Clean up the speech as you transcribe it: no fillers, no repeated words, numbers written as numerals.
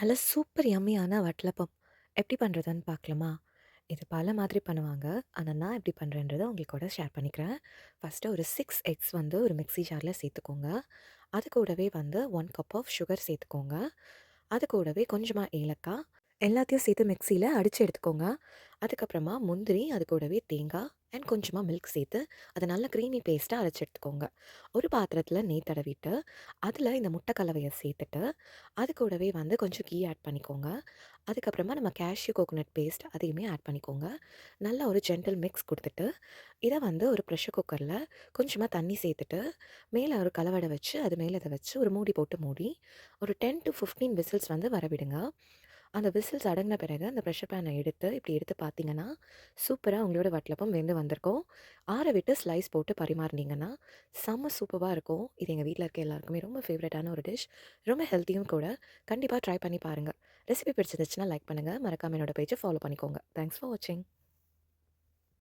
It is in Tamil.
நல்ல சூப்பர் யம்மியான வட்டலப்பம் எப்படி பண்ணுறதுன்னு பார்க்கலாமா? இது பல மாதிரி பண்ணுவாங்க. ஆனா நான் எப்படி பண்ணுறேன்றத உங்களுக்கு கூட ஷேர் பண்ணிக்கிறேன். ஃபர்ஸ்ட்டு ஒரு 6 எக்ஸ் வந்து ஒரு மிக்ஸி ஜார்ல சேர்த்துக்கோங்க. அது கூடவே வந்து 1 கப் ஆஃப் சுகர் சேர்த்துக்கோங்க. அது கூடவே கொஞ்சமா ஏலக்காய், எல்லாத்தையும் சேர்த்து மிக்ஸியில அடிச்சு எடுத்துக்கோங்க. அதுக்கப்புறமா முந்திரி, அது கூடவே தேங்காய் அண்ட் கொஞ்சமா மில்க் சேர்த்து, அத நல்லா க்ரீமி பேஸ்ட்டா அரைச்சு எடுத்துக்கோங்க. ஒரு பாத்திரத்தில நெய் தடவிட்டு, அதில இந்த முட்டை கலவைய சேர்த்துட்டு, அது கூடவே வந்து கொஞ்சம் கீ ஆட் பண்ணிக்கோங்க. அதுக்கப்புறமா நம்ம கேஷ்யூ கோகோனட் பேஸ்ட் அதையுமே ஆட் பண்ணிக்கோங்க. நல்லா ஒரு ஜென்டில் மிக்ஸ் குடுத்துட்டு, இத வந்து ஒரு ப்ரெஷர் குக்கர்ல கொஞ்சமா தண்ணி சேர்த்துட்டு, மேல ஒரு கலவட வச்சு, அது மேல இத வச்சு ஒரு மூடி போட்டு மூடி, ஒரு 10 டூ 15 விசில்ஸ் வந்து வரவிடுங்க. அந்த விசில்ஸ் அடங்கின பிறகு அந்த ப்ரெஷர் பேனை எடுத்து இப்படி எடுத்து பார்த்தீங்கன்னா, சூப்பரா உங்களோட வட்டலப்பம் வெந்து வந்திருக்கும். ஆற விட்டு ஸ்லைஸ் போட்டு பரிமாறுனீங்கன்னா, செம்ம சூப்பரா இருக்கும். இது எங்க வீட்ல இருக்க எல்லாருக்குமே ரொம்ப ஃபேவரட்டான ஒரு டிஷ். ரொம்ப ஹெல்த்தியும் கூட. கண்டிப்பா ட்ரை பண்ணி பாருங்க. ரெசிபி பிடிச்சிருந்துச்சுன்னா லைக் பண்ணுங்க. மறக்காம என்னோட பேஜ ஃபாலோ பண்ணிக்கோங்க. தேங்க்ஸ் ஃபார் வாட்சிங்.